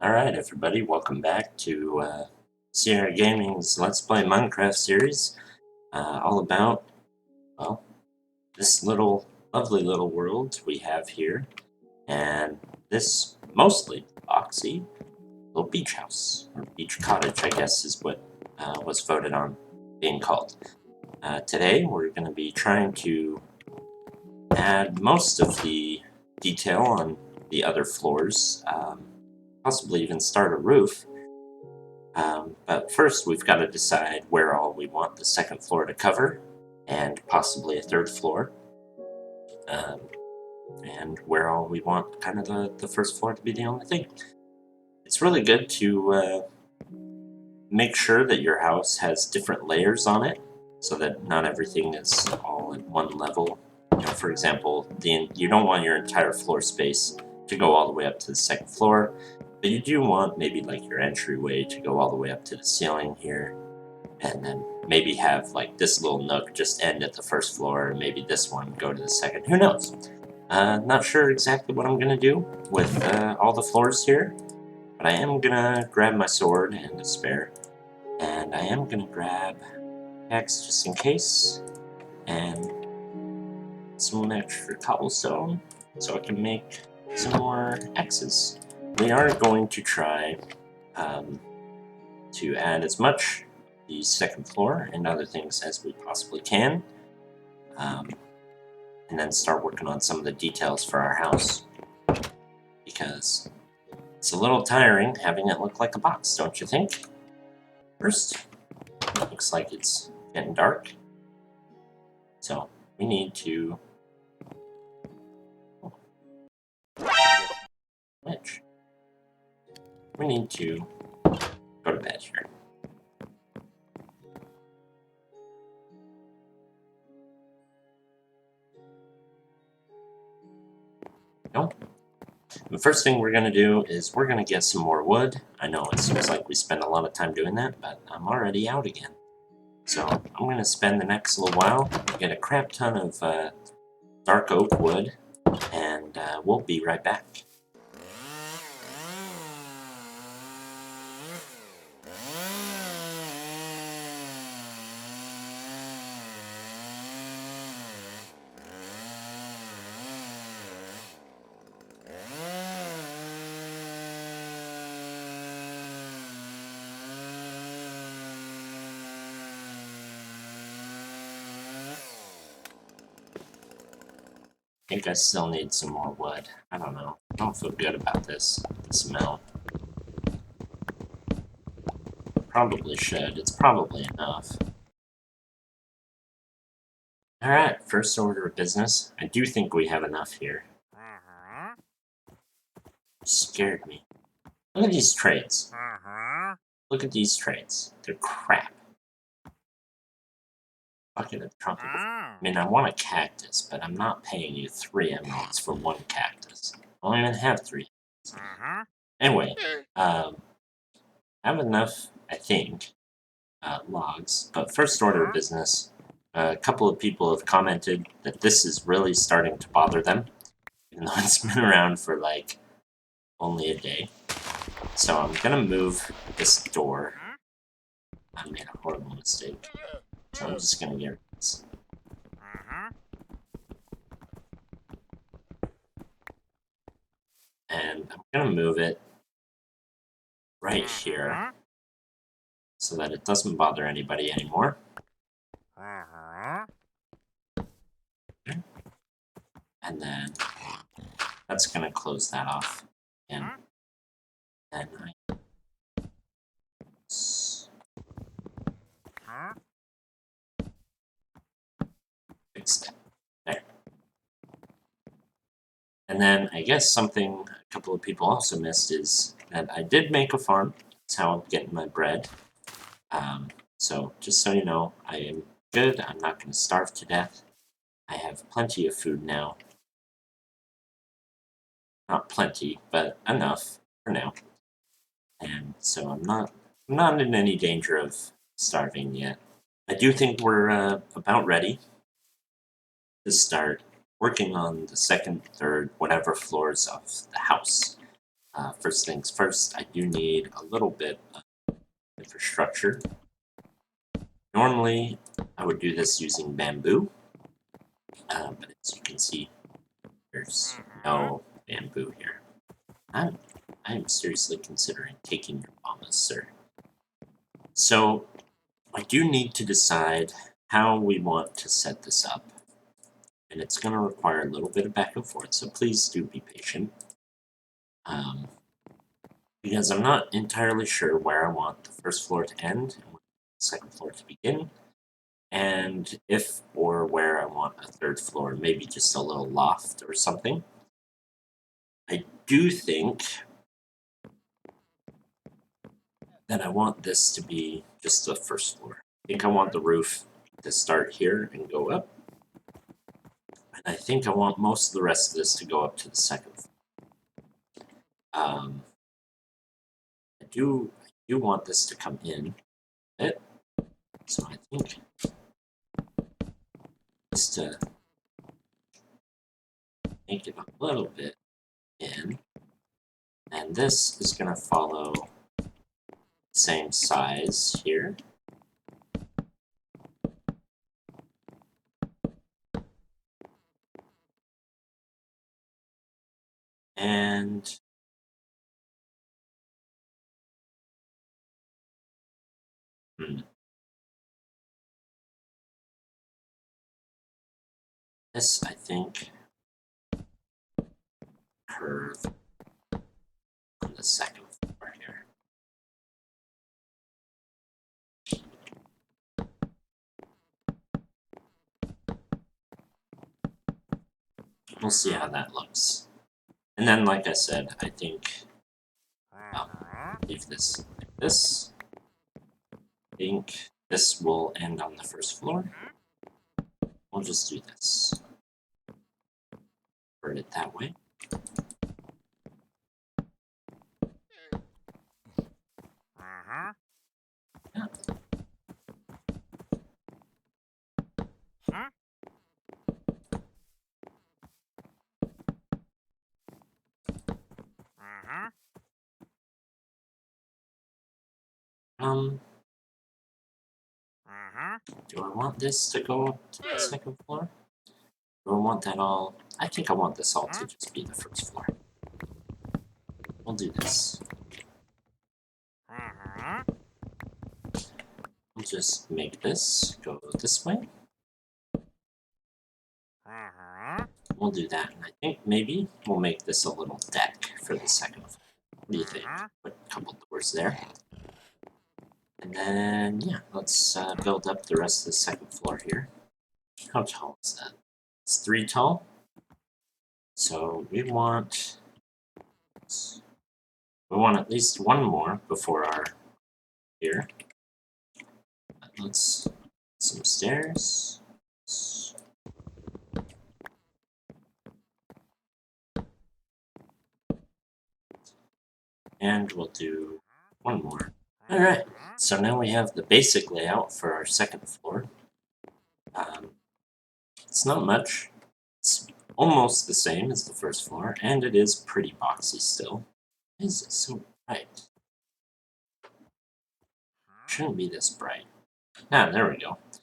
Alright everybody, welcome back to Sierra Gaming's Let's Play Minecraft series, all about, well, this lovely little world we have here, and this mostly boxy little beach house, or beach cottage I guess is what was voted on being called. Today we're going to be trying to add most of the detail on the other floors, possibly even start a roof. But first we've got to decide where all we want the second floor to cover, and possibly a third floor, um, and where all we want kind of the first floor to be the only thing. It's really good to make sure that your house has different layers on it, so that not everything is all at one level. For example, you don't want your entire floor space to go all the way up to the second floor, but you do want maybe like your entryway to go all the way up to the ceiling here, and then maybe have like this little nook just end at the first floor, and maybe this one go to the second. Who knows? Not sure exactly what I'm gonna do with all the floors here, but I am gonna grab my sword and a spare, and I am gonna grab X just in case, and some extra cobblestone so I can make some more X's. We are going to try to add as much the second floor and other things as we possibly can, and then start working on some of the details for our house, because it's a little tiring having it look like a box, don't you think? First, it looks like it's getting dark, so we need to we need to go to bed here. Nope. The first thing we're going to do is we're going to get some more wood. I know it seems like we spend a lot of time doing that, but I'm already out again. So I'm going to spend the next little while, get a crap ton of dark oak wood, and we'll be right back. I think I still need some more wood. I don't know. I don't feel good about this smell. Probably should. It's probably enough. Alright, first order of business. I do think we have enough here. You scared me. Look at these trades. Look at these trades. They're crap. Bucket of tropical. I mean, I want a cactus, but I'm not paying you 3 emeralds for 1 cactus. I don't even have 3. Anyway, I have enough, I think, logs. But first order of business, a couple of people have commented that this is really starting to bother them, even though it's been around for like only a day. So I'm gonna move this door. I made a horrible mistake. So I'm just gonna get rid of this. And I'm gonna move it right here so that it doesn't bother anybody anymore. And then that's gonna close that off. And then I fix it. There. And then I guess something a couple of people also missed is that I did make a farm. That's how I'm getting my bread. So just so you know, I am good. I'm not going to starve to death. I have plenty of food now. Not plenty, but enough for now. And so I'm not in any danger of starving yet. I do think we're about ready to start working on the second, third, whatever floors of the house. First things first, I do need a little bit of infrastructure. Normally, I would do this using bamboo, but as you can see, there's no bamboo here. I'm seriously considering taking your llamas, sir. So, I do need to decide how we want to set this up. And it's going to require a little bit of back and forth, so please do be patient. Because I'm not entirely sure where I want the first floor to end and where the second floor to begin. And if or where I want a third floor, maybe just a little loft or something. I do think that I want this to be just the first floor. I think I want the roof to start here and go up. And I think I want most of the rest of this to go up to the second floor. I do want this to come in a bit. So I think just to make it a little bit in. And this is going to follow the same size here. And this, I think, curve on the second floor here. We'll see how that looks. And then, like I said, I think I'll leave this like this. I think this will end on the first floor. We'll just do this. Burn it that way. Yeah. Do I want this to go up to the second floor? Do I want that all? I think I want this all to just be the first floor. We'll do this. We'll just make this go this way. We'll do that, and I think maybe we'll make this a little deck for the second floor. What do you think? Put a couple doors there. And then, yeah, let's build up the rest of the second floor here. How tall is that? It's 3 tall. So we want at least one more before our here. Let's some stairs. And we'll do one more. Alright, so now we have the basic layout for our second floor. It's not much. It's almost the same as the first floor, and it is pretty boxy still. Why is it so bright? Shouldn't be this bright. Ah, there we go. For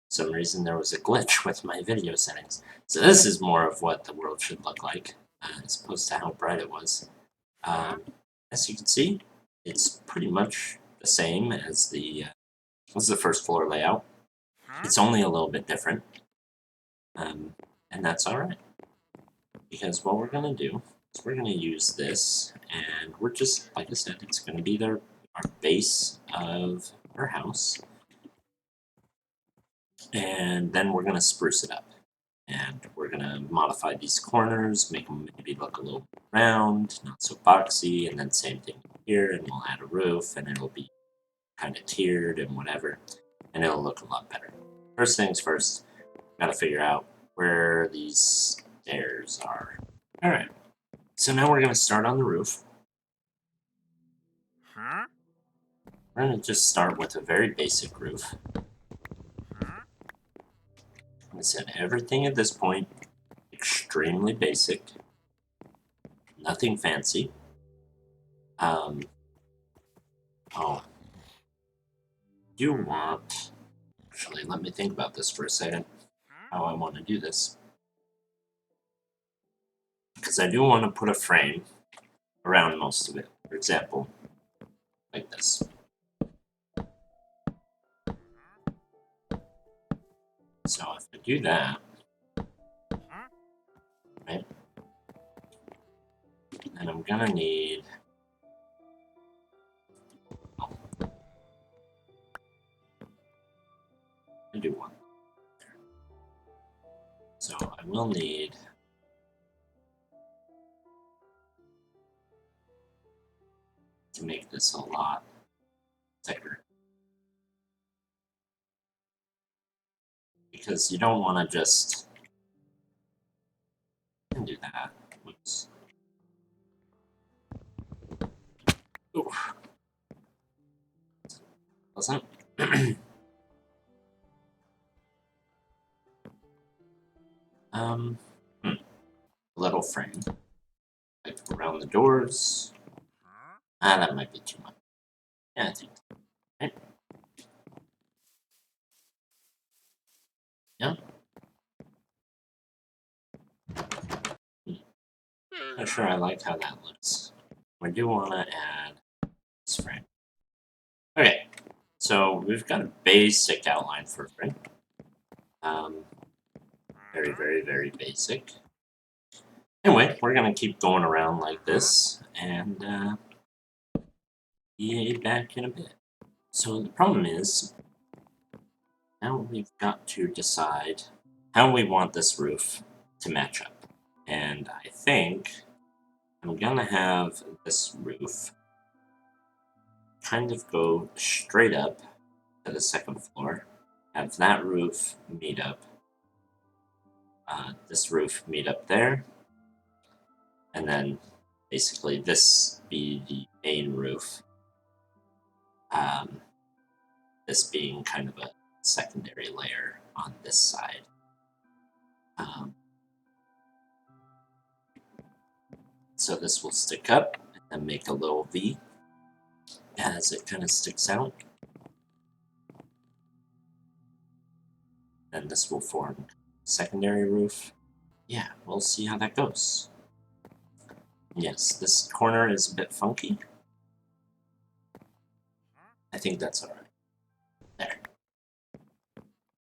some reason there was a glitch with my video settings. So this is more of what the world should look like, as opposed to how bright it was. As you can see, it's pretty much the same as the first floor layout. It's only a little bit different, and that's all right. Because what we're gonna do is we're gonna use this, and we're just, like I said, it's gonna be our base of our house, and then we're gonna spruce it up. And we're gonna modify these corners, make them maybe look a little round, not so boxy, and then same thing here, and we'll add a roof, and it'll be kind of tiered and whatever, and it'll look a lot better. First things first, gotta figure out where these stairs are. Alright, so now we're gonna start on the roof. We're gonna just start with a very basic roof. Like I said, everything at this point extremely basic, nothing fancy. Oh, do want... Actually, let me think about this for a second, how I want to do this. Because I do want to put a frame around most of it. For example, like this. So if I do that, right, then I'm gonna need... I do one. So I will need... to make this a lot thicker. Because you don't want to just... do that. Oops. Ooh. Wasn't? um, hmm. A little frame. Like around the doors. Ah, that might be too much. Yeah, I think. Right? Yeah. Not sure I like how that looks. We do want to add this frame. Okay, so we've got a basic outline for a frame. Very, very, very basic. Anyway, we're gonna keep going around like this, and be back in a bit. So the problem is, now we've got to decide how we want this roof to match up. And I think I'm gonna have this roof kind of go straight up to the second floor, have that roof meet up, this roof meet up there, and then basically this be the main roof, this being kind of a secondary layer on this side. So this will stick up and make a little V as it kind of sticks out. And this will form secondary roof. Yeah, we'll see how that goes. Yes, this corner is a bit funky. I think that's alright. There.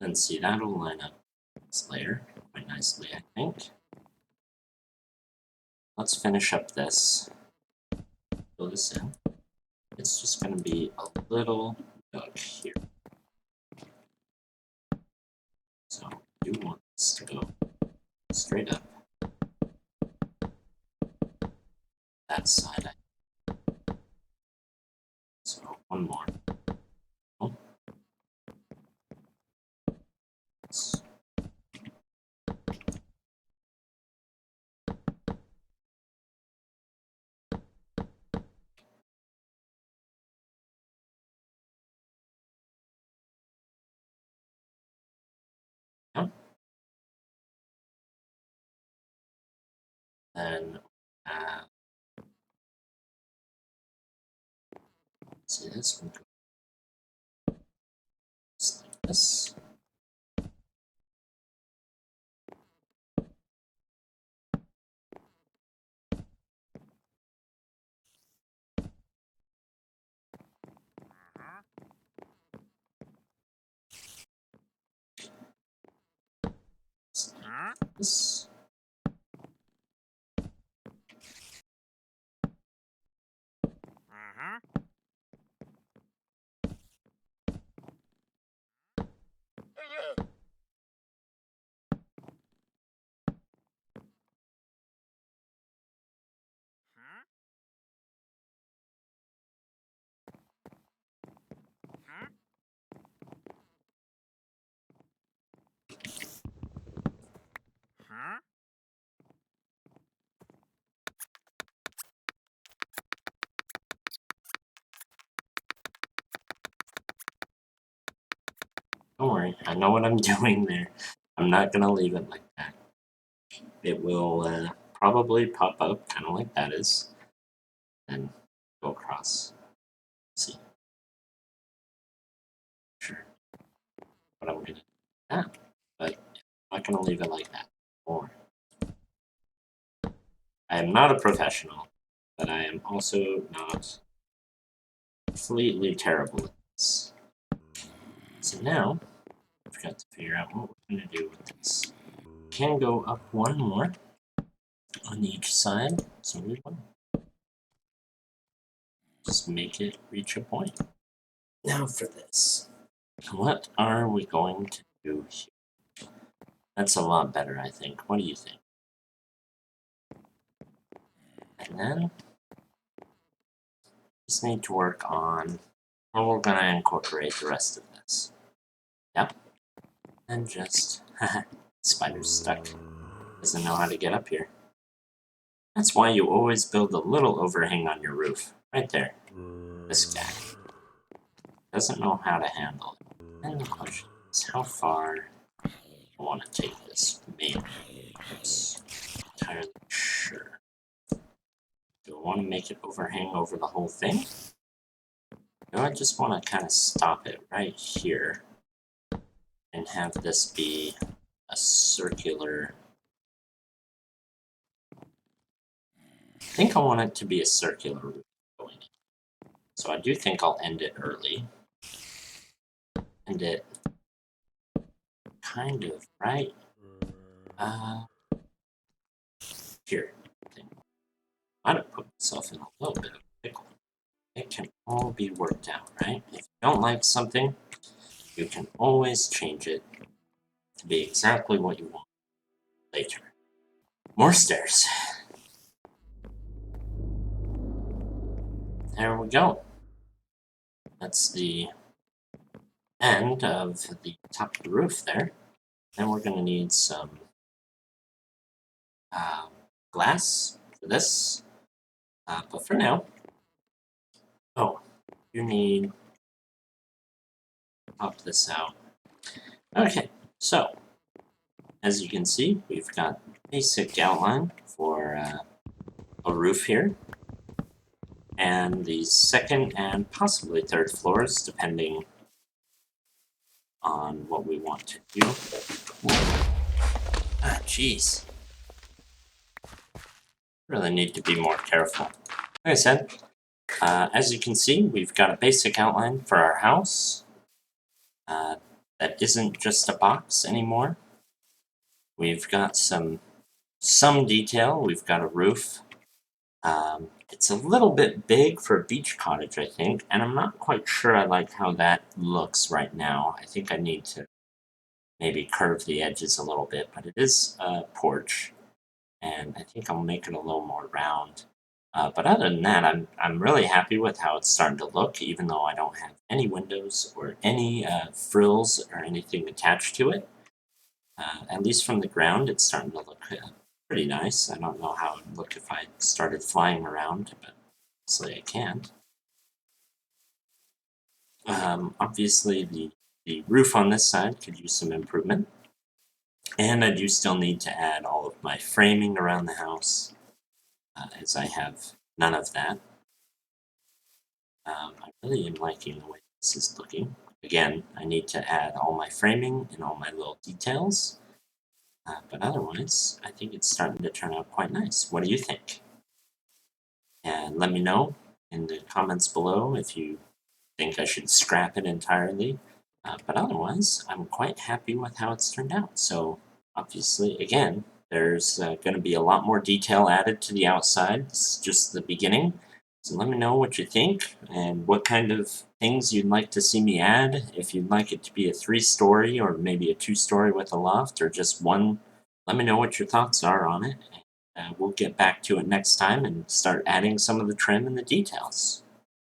And see, that'll line up this layer quite nicely, I think. Let's finish up this. Fill this in. It's just going to be a little dug here. So you want this to go straight up that side. So one more. Oh. Yeah. Then see this one goes like this. This. Don't worry, I know what I'm doing there. I'm not gonna leave it like that. It will probably pop up kind of like that is. And go across. Let's see. Sure. But I'm gonna do that. But I'm not gonna leave it like that. Or I am not a professional, but I am also not completely terrible at this. So now I've got to figure out what we're gonna do with this. Can go up one more on each side, so we want to just make it reach a point. Now for this. What are we going to do here? That's a lot better, I think. What do you think? And then just need to work on how we're going to incorporate the rest of this. Yep. And just, spider's stuck. Doesn't know how to get up here. That's why you always build a little overhang on your roof. Right there. This guy. Doesn't know how to handle it. And the question is, how far I want to take this? Maybe. Oops. Entirely sure. Do I want to make it overhang over the whole thing? No, I just want to kind of stop it right here and have this be a circular. I think I want it to be a circular route going in. So I do think I'll end it early. End it kind of right here. I think. Might have put myself in a little bit of a pickle. It can all be worked out, right? If you don't like something, you can always change it to be exactly what you want later. More stairs. There we go. That's the end of the top of the roof there. Then we're going to need some glass for this. But for now, you need to pop this out. Okay, so as you can see, we've got basic outline for a roof here. And the second and possibly third floors, depending on what we want to do. Ah, jeez. Really need to be more careful. Like I said, as you can see, we've got a basic outline for our house that isn't just a box anymore. We've got some detail. We've got a roof. It's a little bit big for a beach cottage, I think, and I'm not quite sure I like how that looks right now. I think I need to maybe curve the edges a little bit, but it is a porch, and I think I'll make it a little more round. But other than that, I'm really happy with how it's starting to look, even though I don't have any windows or any frills or anything attached to it. At least from the ground, it's starting to look pretty nice. I don't know how it would look if I started flying around, but obviously I can't. Obviously, the roof on this side could use some improvement. And I do still need to add all of my framing around the house, as I have none of that. I really am liking the way this is looking. Again, I need to add all my framing and all my little details. But otherwise, I think it's starting to turn out quite nice. What do you think? And let me know in the comments below if you think I should scrap it entirely. But otherwise, I'm quite happy with how it's turned out. So obviously, again, there's going to be a lot more detail added to the outside. It's just the beginning. So let me know what you think and what kind of things you'd like to see me add. If you'd like it to be a 3-story or maybe a 2-story with a loft or just one, let me know what your thoughts are on it. We'll get back to it next time and start adding some of the trim and the details.